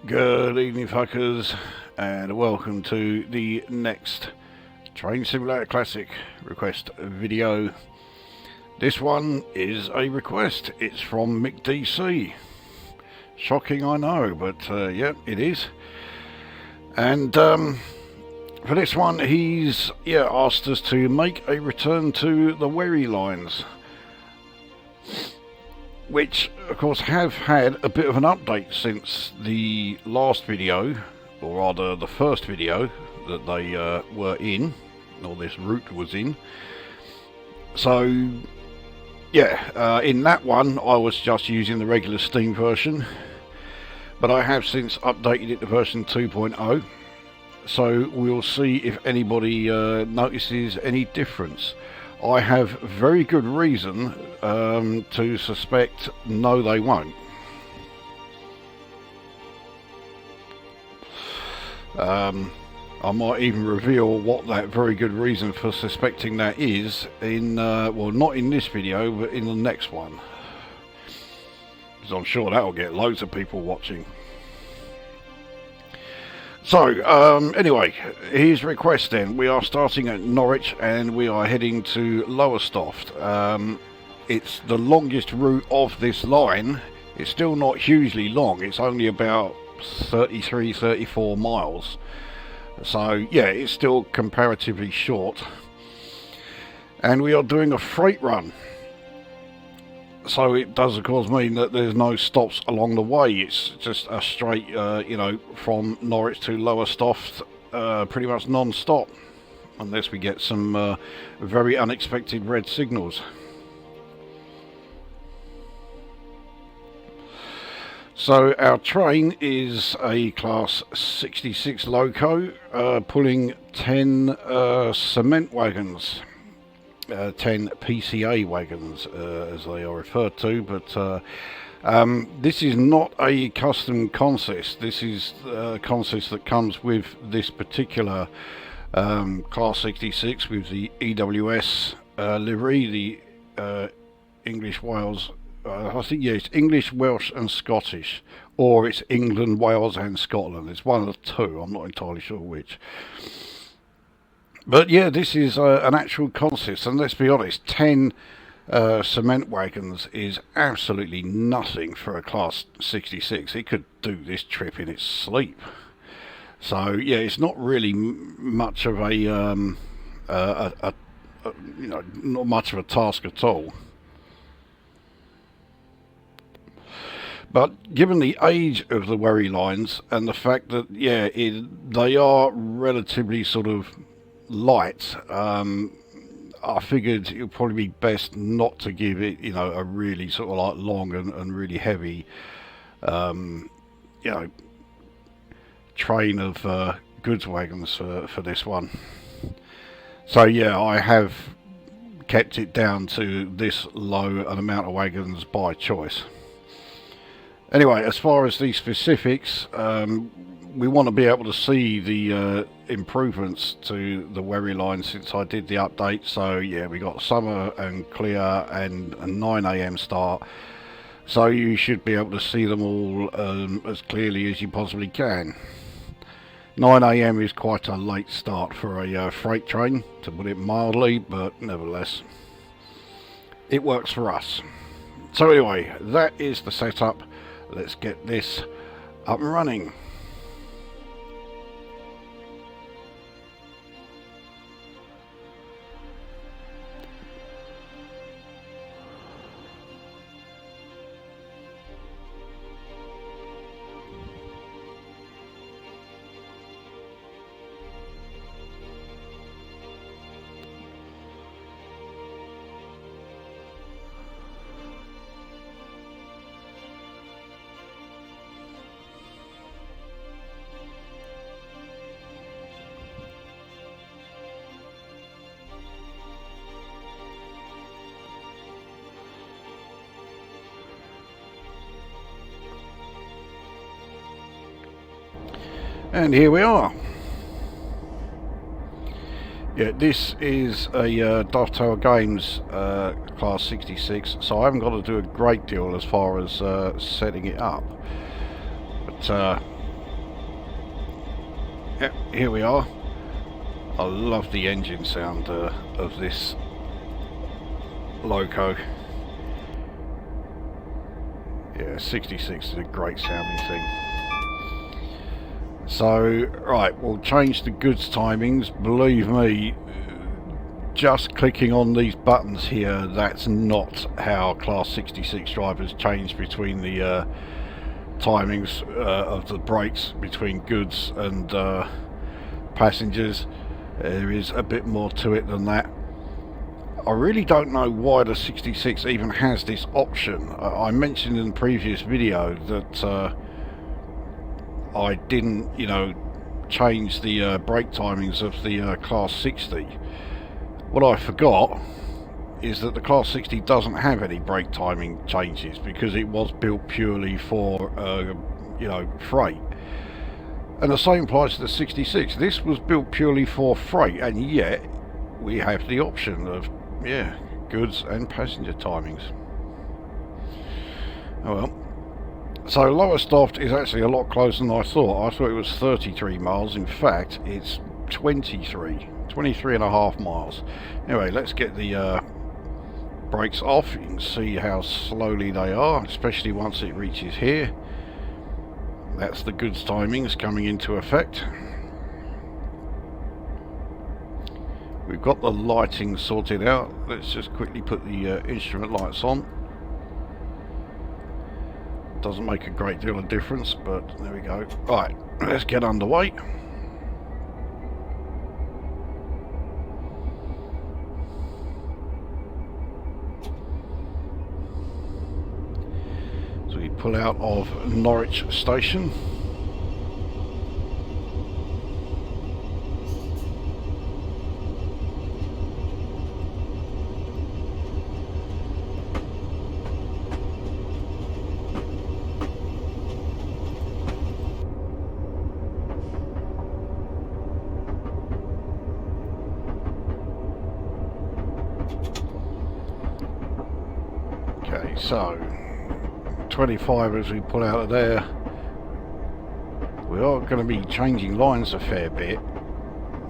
Good evening, fuckers, and welcome to the next Train Simulator Classic request video. This one is a request. It's from Mick DC. Shocking, I know, but yeah, it is. And for this one, he's asked us to make a return to the Wherry lines, which of course have had a bit of an update since the last video, or rather the first video that they were in, or this route was in. So yeah, in that one I was just using the regular Steam version, but I have since updated it to version 2.0, so we'll see if anybody notices any difference. I have very good reason to suspect no, they won't. I might even reveal what that very good reason for suspecting that is in, well, not in this video, but in the next one. Because I'm sure that'll get loads of people watching. So, anyway, his request then. We are starting at Norwich and we are heading to Lowestoft. It's the longest route of this line. It's still not hugely long. It's only about 33, 34 miles. So, yeah, it's still comparatively short. And we are doing a freight run. So it does of course mean that there's no stops along the way. It's just a straight, you know, from Norwich to Lowestoft, pretty much non-stop, unless we get some very unexpected red signals. So our train is a class 66 loco, pulling 10 cement wagons. 10 PCA wagons, as they are referred to, but this is not a custom consist. This is a consist that comes with this particular class 66 with the EWS livery, the English, Wales, I think, yeah, it's English, Welsh and Scottish, or it's England, Wales and Scotland. It's one of the two, I'm not entirely sure which. But yeah, this is an actual consist, and let's be honest, 10 cement wagons is absolutely nothing for a class 66. It could do this trip in its sleep. So yeah, it's not really much of a, you know, not much of a task at all. But given the age of the Wherry lines and the fact that, yeah, they are relatively sort of light, I figured it would probably be best not to give it, you know, a really sort of like long and really heavy, you know, train of goods wagons for this one. So yeah, I have kept it down to this low an amount of wagons by choice. Anyway, as far as the specifics, we want to be able to see the improvements to the Wherry line since I did the update. So yeah, we got summer and clear and a 9 AM start. So you should be able to see them all as clearly as you possibly can. 9 AM is quite a late start for a freight train, to put it mildly, but nevertheless, it works for us. So anyway, that is the setup. Let's get this up and running. And here we are. Yeah, this is a Dovetail Games Class 66, so I haven't got to do a great deal as far as setting it up. But Yep, here we are. I love the engine sound of this Loco. Yeah, 66 is a great sounding thing. So, right, we'll change the goods timings. Believe me, just clicking on these buttons here, that's not how Class 66 drivers change between the timings of the brakes between goods and passengers. There is a bit more to it than that. I really don't know why the 66 even has this option. I mentioned in the previous video that I didn't, you know, change the brake timings of the Class 60. What I forgot is that the Class 60 doesn't have any brake timing changes because it was built purely for, you know, freight. And the same applies to the 66. This was built purely for freight, and yet we have the option of, yeah, goods and passenger timings. Oh well. So Lowestoft is actually a lot closer than I thought. I thought it was 33 miles. In fact, it's 23 and a half miles. Anyway, let's get the brakes off. You can see how slowly they are, especially once it reaches here. That's the goods timings coming into effect. We've got the lighting sorted out. Let's just quickly put the instrument lights on. Doesn't make a great deal of difference, but there we go. Right, let's get underway. So we pull out of Norwich station. Okay, so 25 as we pull out of there. We are going to be changing lines a fair bit,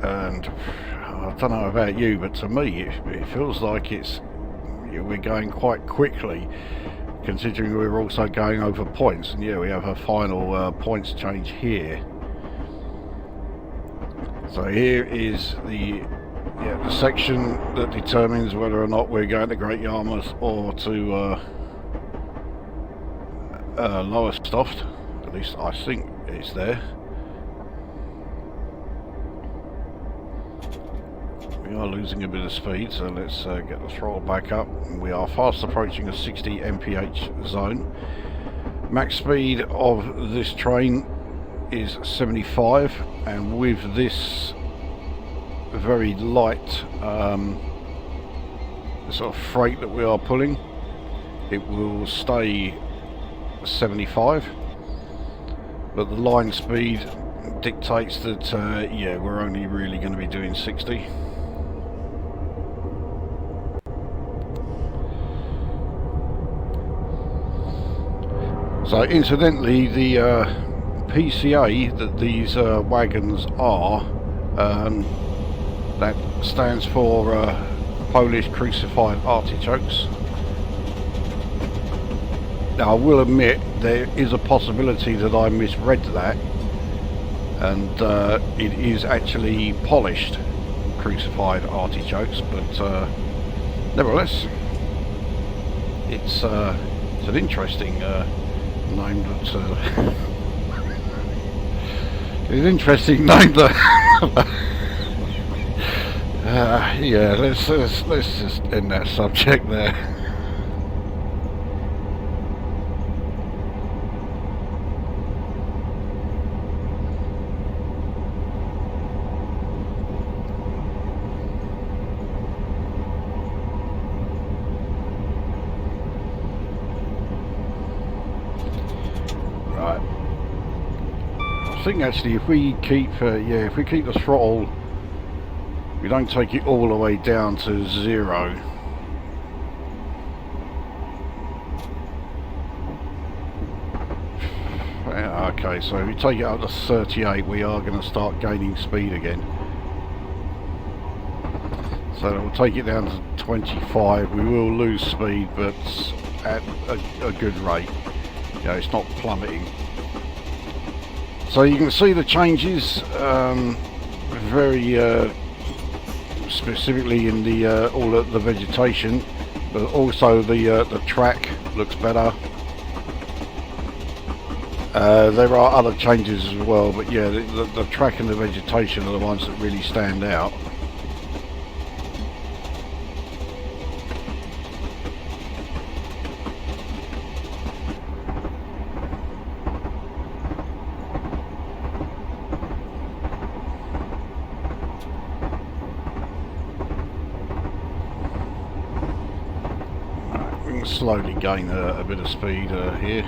and I don't know about you, but to me it feels like we're going quite quickly, considering we're also going over points. And yeah, we have a final points change here. So here is the section that determines whether or not we're going to Great Yarmouth or to Lowestoft. At least I think it's there. We are losing a bit of speed, so let's get the throttle back up. We are fast approaching a 60 mph zone. Max speed of this train is 75, and with this very light sort of freight that we are pulling, it will stay 75, but the line speed dictates that yeah, we're only really going to be doing 60. So incidentally, the PCA that these wagons are, that stands for Polish crucified artichokes. Now I will admit there is a possibility that I misread that, and it is actually polished crucified artichokes, but nevertheless it's an interesting name that it's an interesting name that yeah, let's just end that subject there. Right. I think actually if we keep if we keep the throttle, we don't take it all the way down to 0. Yeah, okay, Okay, so if we take it up to 38, we are going to start gaining speed again. So we'll take it down to 25. We will lose speed, but at a good rate. You know, it's not plummeting. So you can see the changes very specifically in the all of the vegetation, but also the track looks better. There are other changes as well, but yeah, the track and the vegetation are the ones that really stand out. Slowly gain a bit of speed here.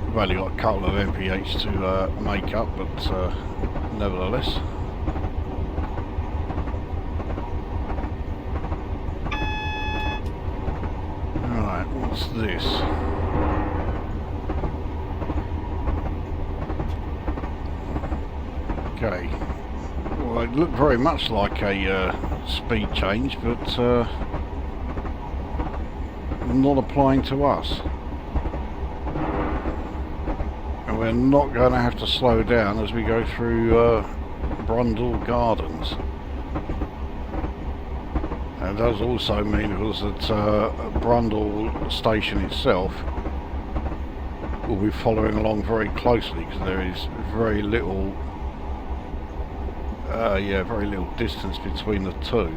We've only got a couple of mph to make up, but nevertheless. Alright, what's this? Okay. Well, it looked very much like a speed change, but not applying to us, and we're not going to have to slow down as we go through Brundle Gardens. And it does also mean, of course, that Brundle station itself will be following along very closely, because there is very little very little distance between the two.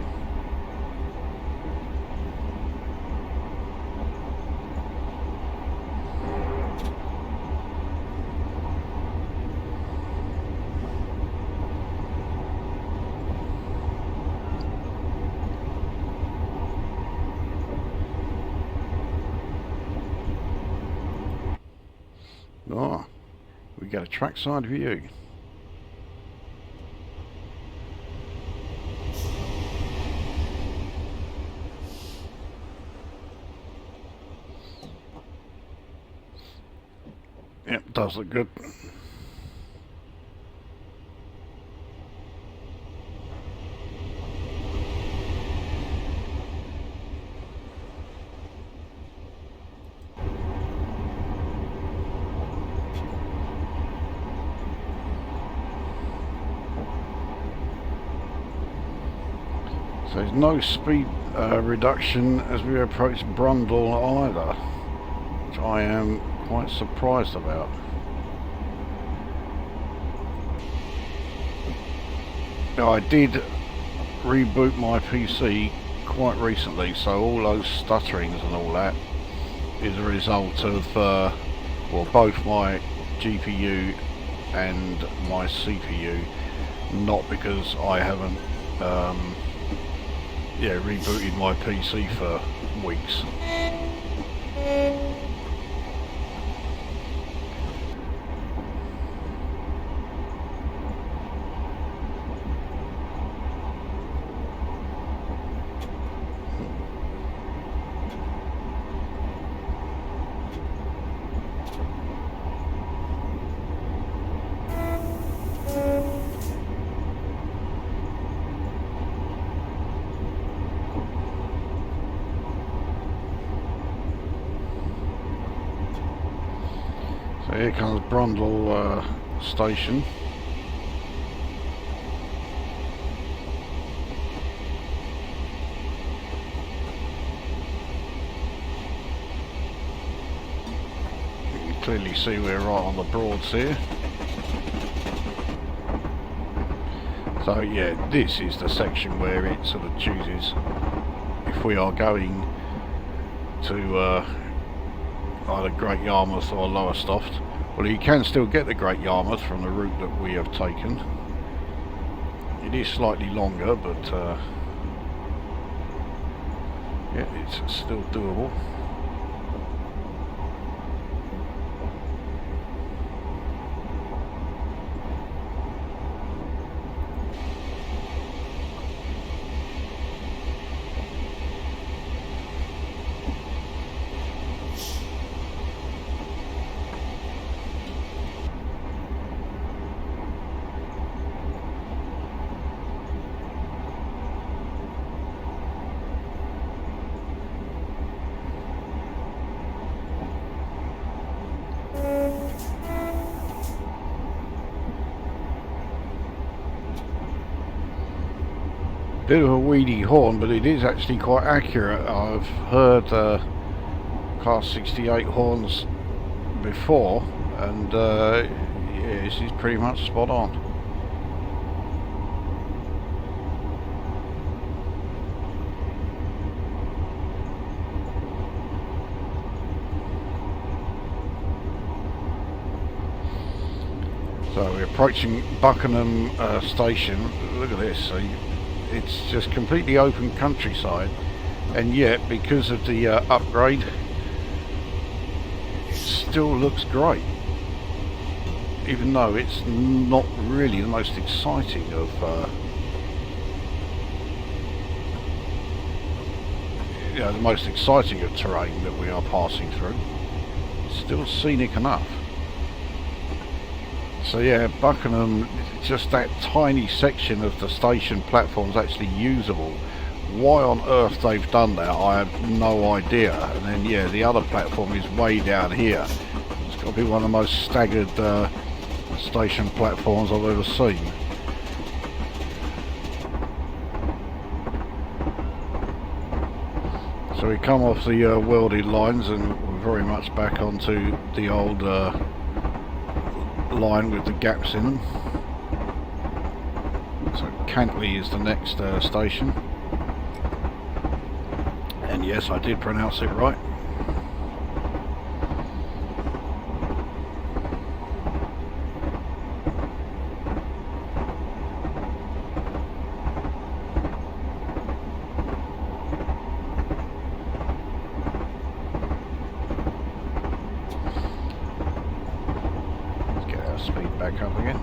Oh, we got a trackside view. Yep, does look good. So there's no speed reduction as we approach Brundle either, which I am quite surprised about. Now, I did reboot my PC quite recently, so all those stutterings and all that is a result of well, both my GPU and my CPU, not because I haven't rebooted my PC for weeks. So here comes Brundle station. You can clearly see we're right on the Broads here. So yeah, this is the section where it sort of chooses if we are going to either Great Yarmouth or Lowestoft. Well, you can still get the Great Yarmouth from the route that we have taken. It is slightly longer, but yeah, it's still doable. Bit of a weedy horn, but it is actually quite accurate. I've heard Class 68 horns before, and yeah, this is pretty much spot on. So we're approaching Buckingham Station. Look at this. So it's just completely open countryside, and yet because of the upgrade, it still looks great. Even though it's not really the most exciting of the most exciting of terrain that we are passing through. It's still scenic enough. So yeah, Buckingham, just that tiny section of the station platform is actually usable. Why on earth they've done that, I have no idea. And then yeah, the other platform is way down here. It's got to be one of the most staggered station platforms I've ever seen. So we come off the welded lines and we're very much back onto the old line with the gaps in them. So Cantley is the next station, and yes, I did pronounce it right. Speed back up again.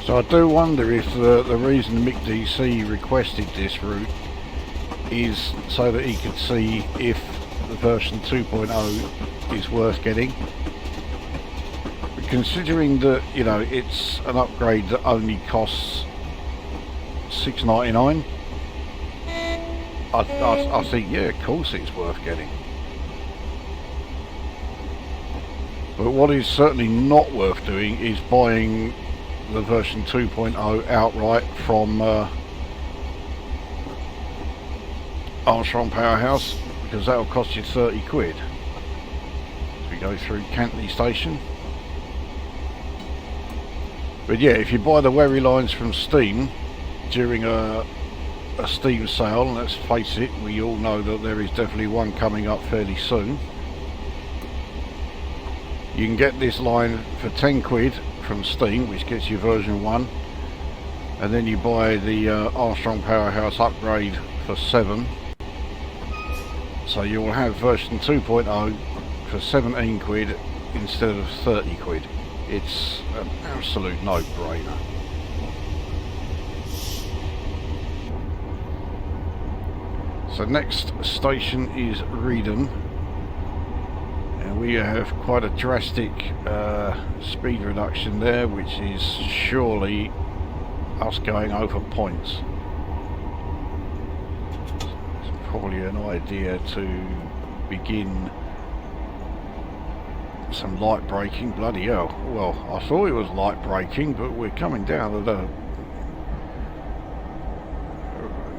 So I do wonder if the reason Mick DC requested this route is so that he could see if the version 2.0 is worth getting. But considering that, you know, it's an upgrade that only costs $6.99, I think, yeah, of course it's worth getting. But what is certainly not worth doing is buying the version 2.0 outright from Armstrong Powerhouse, because that'll cost you 30 quid. As we go through Cantley Station. But yeah, if you buy the Wherry lines from Steam during a Steam sale, and let's face it, we all know that there is definitely one coming up fairly soon, you can get this line for 10 quid from Steam, which gets you version 1, and then you buy the Armstrong Powerhouse upgrade for 7, so you'll have version 2.0 for 17 quid instead of 30 quid. It's an absolute no-brainer. So next station is Reedham. We have quite a drastic speed reduction there, which is surely us going over points. It's probably an idea to begin some light braking. Bloody hell. Well, I thought it was light braking, but we're coming down at a,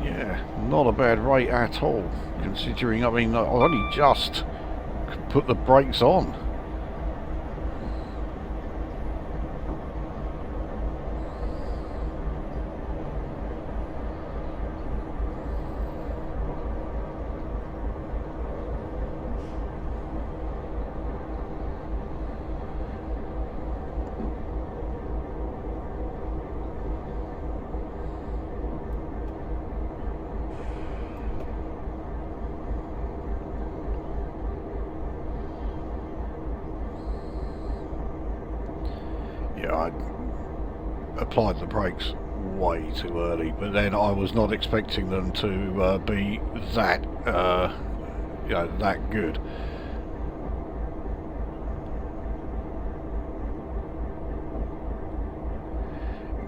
yeah, not a bad rate at all, considering, I mean, I only just put the brakes on. Yeah, I applied the brakes way too early, but then I was not expecting them to be that, you know, that good.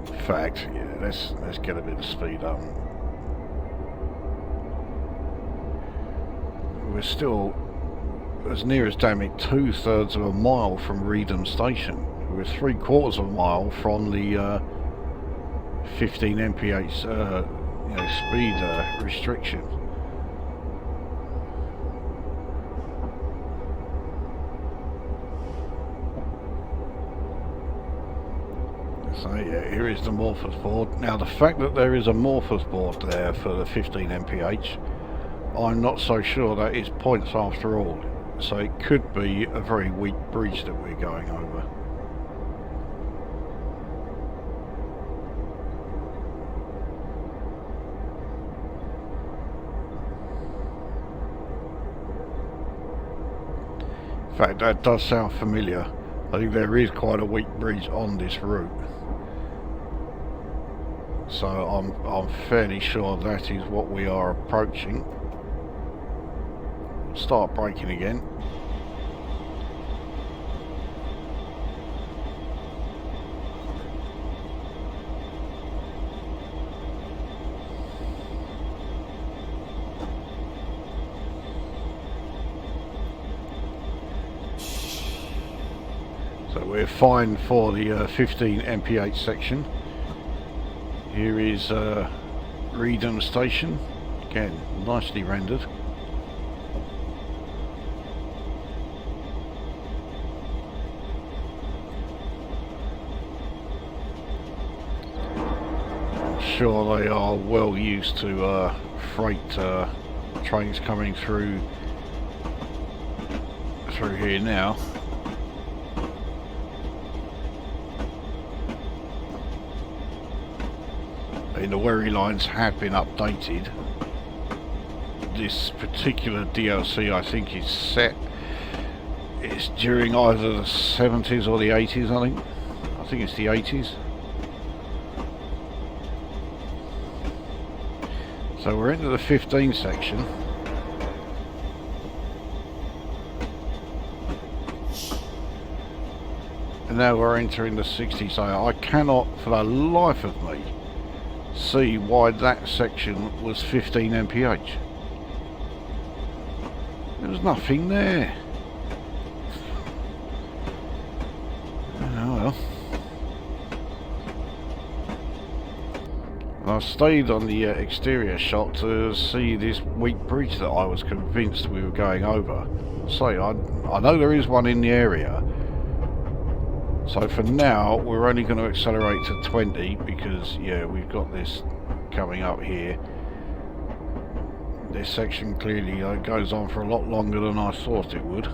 In fact, yeah, let's get a bit of speed up. We're still as near as damn it 2/3 of a mile from Reedham Station. We're 3/4 of a mile from the 15 mph you know, speed restriction. So yeah, here is the Morphos board. Now the fact that there is a Morphos board there for the 15 mph, I'm not so sure that is points after all. So it could be a very weak bridge that we're going over. In fact, that does sound familiar. I think there is quite a weak bridge on this route. So I'm fairly sure that is what we are approaching. Start braking again. So we're fine for the 15 mph section. Here is Reedham Station, again nicely rendered. I'm sure they are well used to freight trains coming through here now. The Wherry lines have been updated. This particular DLC I think is set, it's during either the 70s or the 80s. I think it's the 80s. So we're into the 15 section. And now we're entering the 60, so I cannot for the life of me see why that section was 15 mph. There was nothing there. Oh well. I stayed on the exterior shot to see this weak bridge that I was convinced we were going over. I know there is one in the area. So for now, we're only going to accelerate to 20 because, yeah, we've got this coming up here. This section clearly goes on for a lot longer than I thought it would.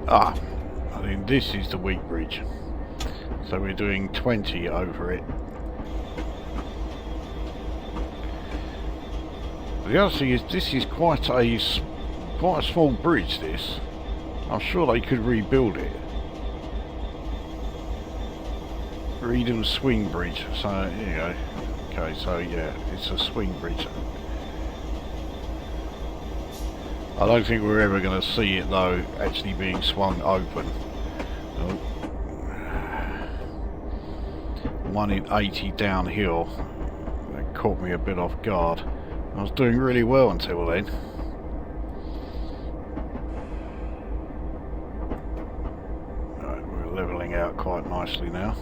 I think this is the weak bridge. So we're doing 20 over it. The other thing is, this is quite a small bridge, this. I'm sure they could rebuild it. Reedham swing bridge. So here you go. Okay, so yeah, it's a swing bridge. I don't think we're ever going to see it though actually being swung open. Oh. 1 in 80 downhill. That caught me a bit off guard. I was doing really well until then. Right, we're levelling out quite nicely now.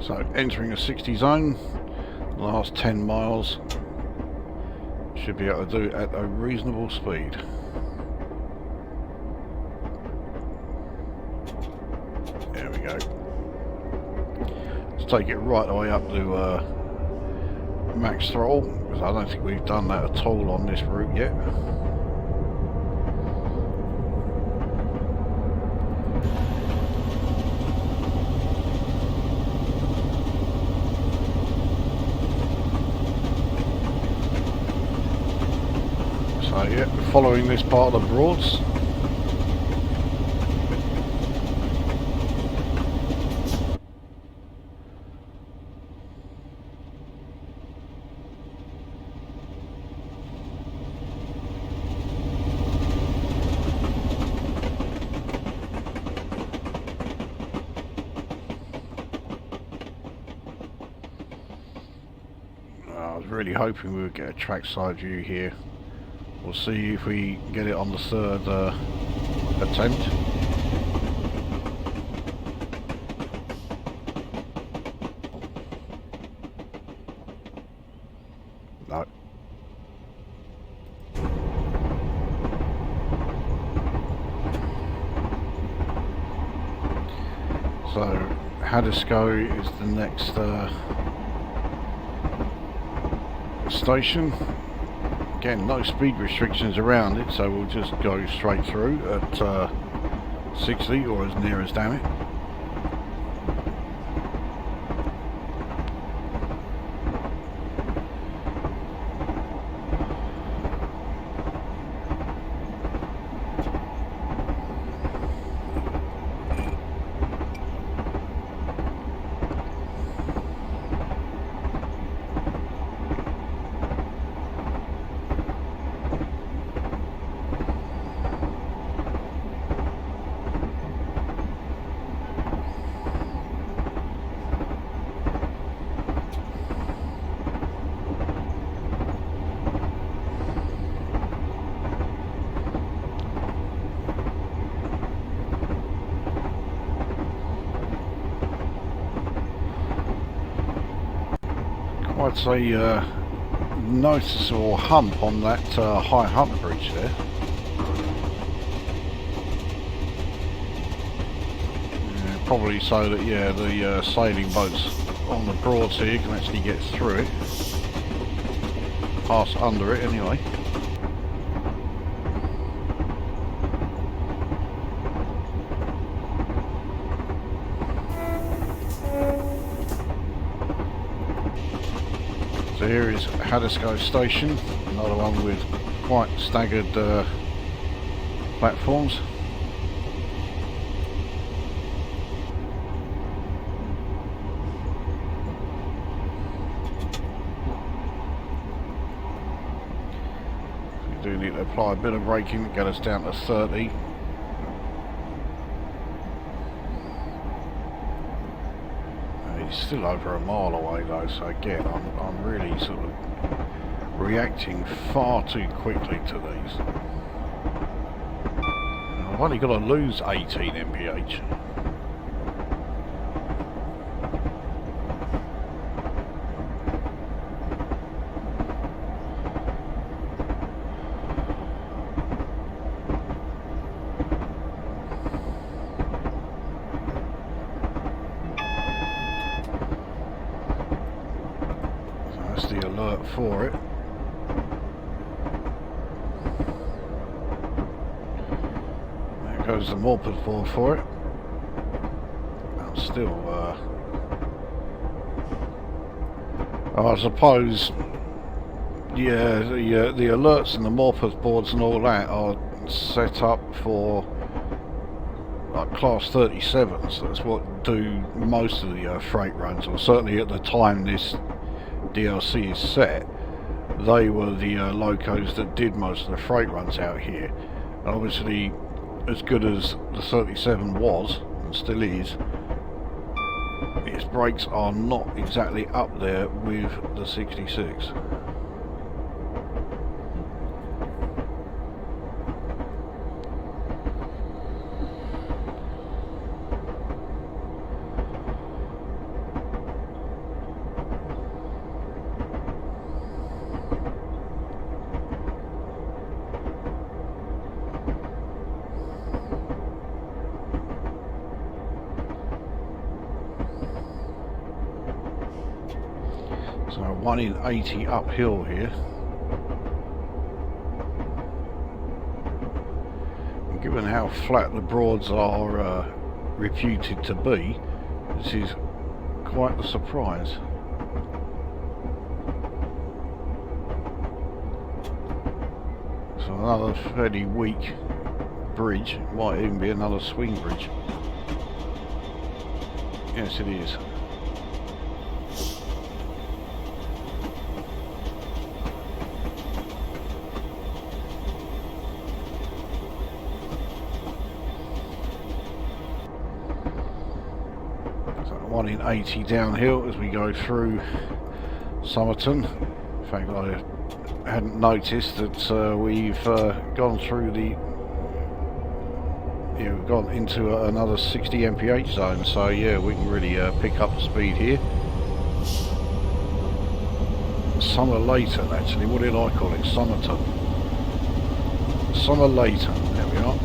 So entering a 60 zone, the last 10 miles should be able to do it at a reasonable speed. There we go. Let's take it right the way up to max throttle, because I don't think we've done that at all on this route yet. So yeah, we're following this part of the Broads. I was really hoping we would get a trackside view here. We'll see if we get it on the third attempt. No. So, Haddiscoe is the next station. Again, no speed restrictions around it, so we'll just go straight through at 60 or as near as damn it. Quite a noticeable hump on that high hump bridge there. Yeah, probably so that the sailing boats on the Broads here can actually get through it, pass under it anyway. So here is Haddiscoe Station, another one with quite staggered platforms. We do need to apply a bit of braking to get us down to 30. It's still over a mile away though, so again, I'm really sort of reacting far too quickly to these. And I've only got to lose 18 mph. That's the alert for it. There goes the morpeth board for it. I'm still, I suppose, yeah, the alerts and the morpeth boards and all that are set up for like class 37s. That's what do most of the freight runs, or certainly at the time this DLC is set, they were the locos that did most of the freight runs out here. And obviously, as good as the 37 was, and still is, its brakes are not exactly up there with the 66. So 1 in 80 uphill here. And given how flat the broads are reputed to be, this is quite a surprise. So another fairly weak bridge, might even be another swing bridge. Yes, it is. So 1 in 80 downhill as we go through Somerton. In fact, I hadn't noticed that we've gone through the, we've gone into another 60 mph zone, so yeah, we can really pick up the speed here. Summer Leighton, actually, what did I call it? Somerton. Summer Leighton, there we are.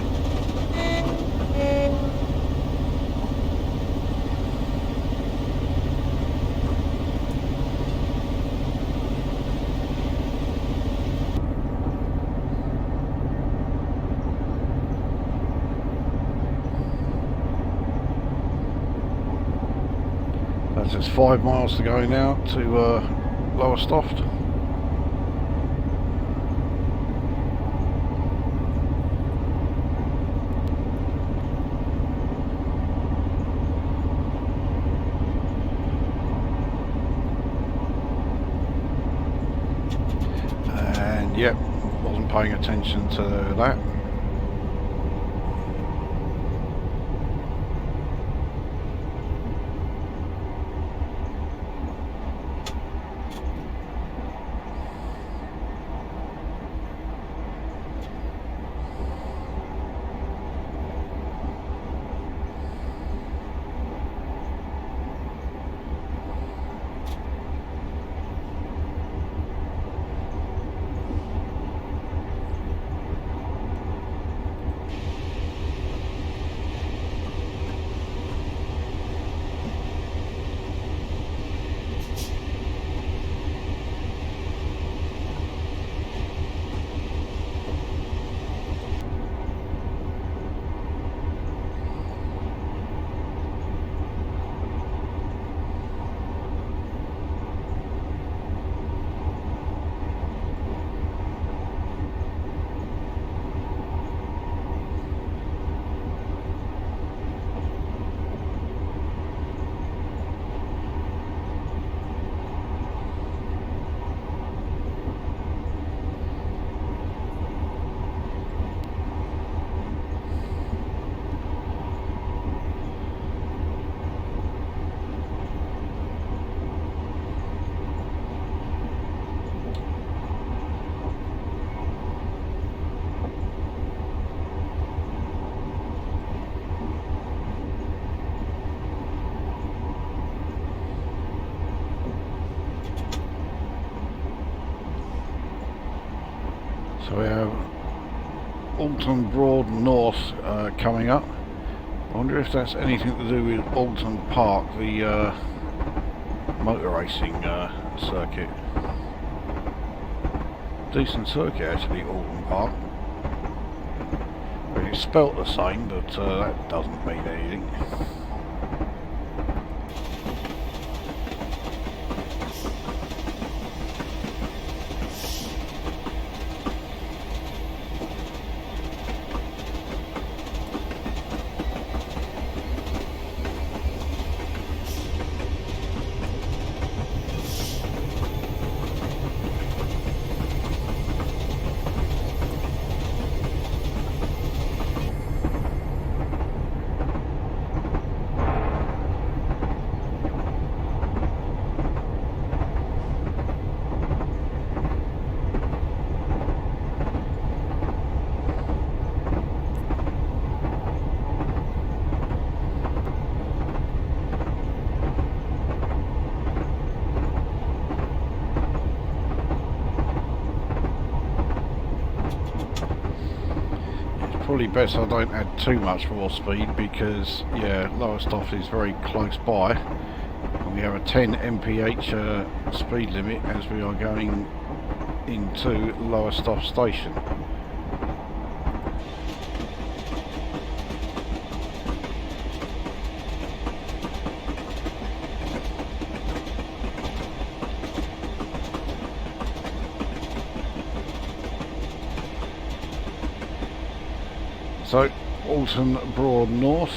There's 5 miles to go now to Lowestoft. And yep, wasn't paying attention to that. So we have Alton Broad North coming up. I wonder if that's anything to do with Alton Park, the motor racing circuit. Decent circuit actually, Alton Park. It's spelt the same, but that doesn't mean anything. Probably best I don't add too much more speed because, yeah, Lowestoft is very close by and we have a 10 mph speed limit as we are going into Lowestoft station. So, Alton Broad North.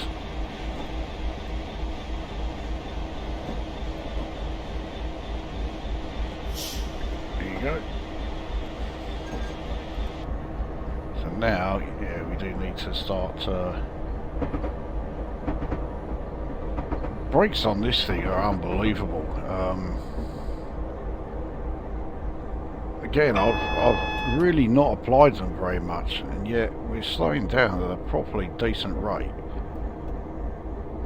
There you go. So now, yeah, we do need to start. Brakes on this thing are unbelievable. Again, I've really not applied them very much, and yet we're slowing down at a properly decent rate.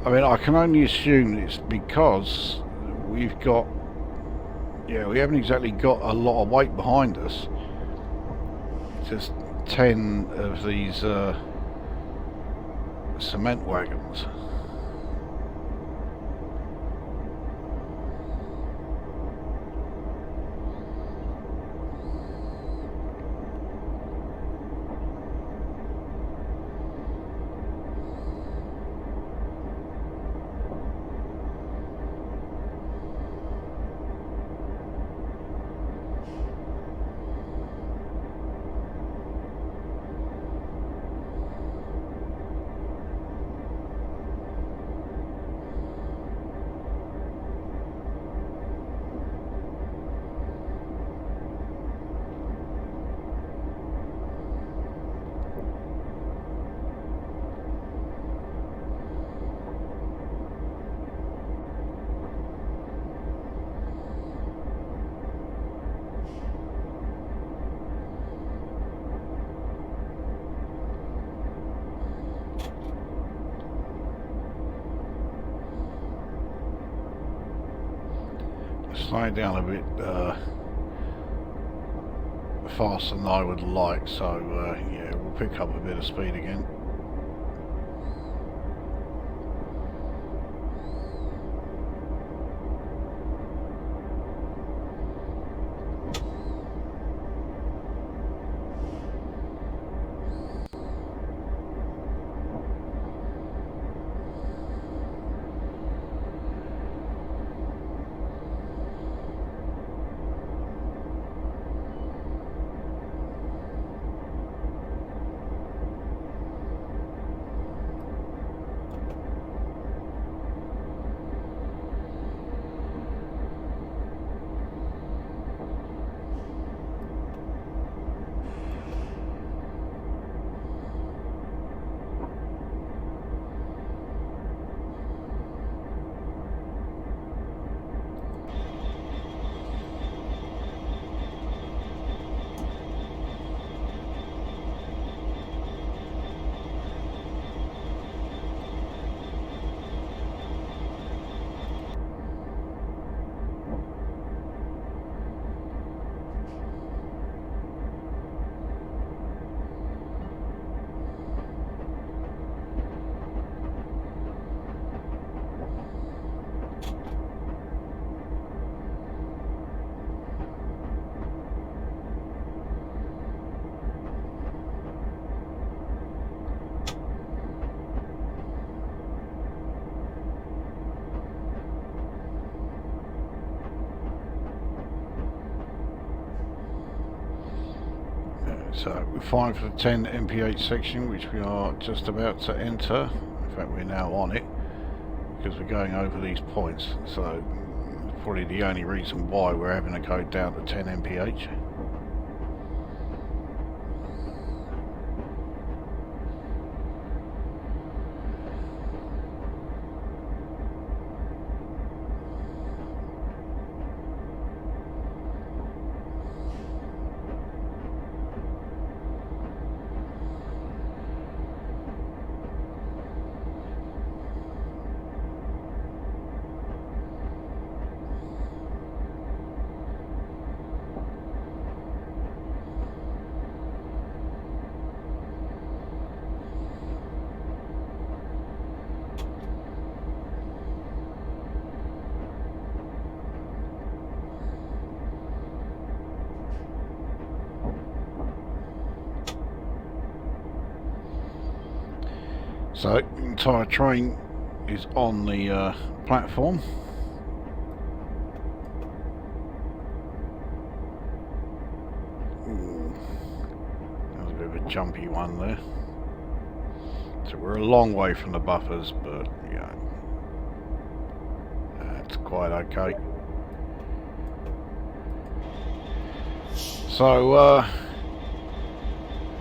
I mean, I can only assume it's because we've got, yeah, we haven't exactly got a lot of weight behind us. Just 10 of these cement wagons. Slowing down a bit faster than I would like, so yeah, we'll pick up a bit of speed again. So we're fine for the 10 MPH section, which we are just about to enter. In fact, we're now on it because we're going over these points. So probably the only reason why we're having to go down to 10 MPH. So the entire train is on the platform. Ooh, that was a bit of a jumpy one there. So we're a long way from the buffers, but yeah, that's quite okay. So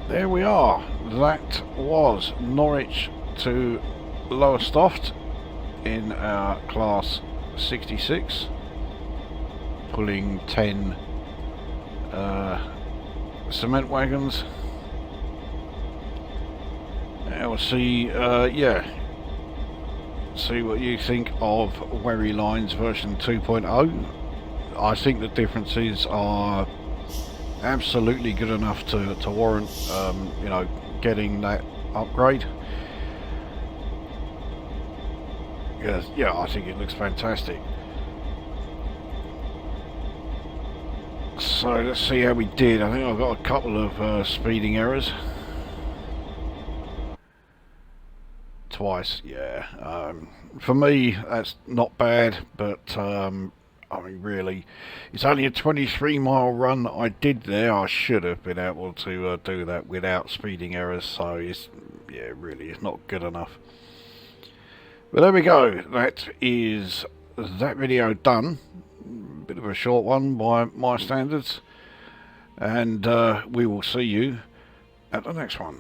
there we are. That was Norwich to Lowestoft in our class 66, pulling 10 cement wagons. And we'll see, see what you think of Wherry Lines version 2.0. I think the differences are absolutely good enough to warrant, you know, getting that upgrade. Yes, yeah, I think it looks fantastic. So let's see how we did. I think I've got a couple of speeding errors. Twice, yeah. For me, that's not bad, but I mean, really, it's only a 23-mile run that I did there. I should have been able to do that without speeding errors, so it's, yeah, really, it's not good enough. But there we go. That is that video done. Bit of a short one by my standards, and we will see you at the next one.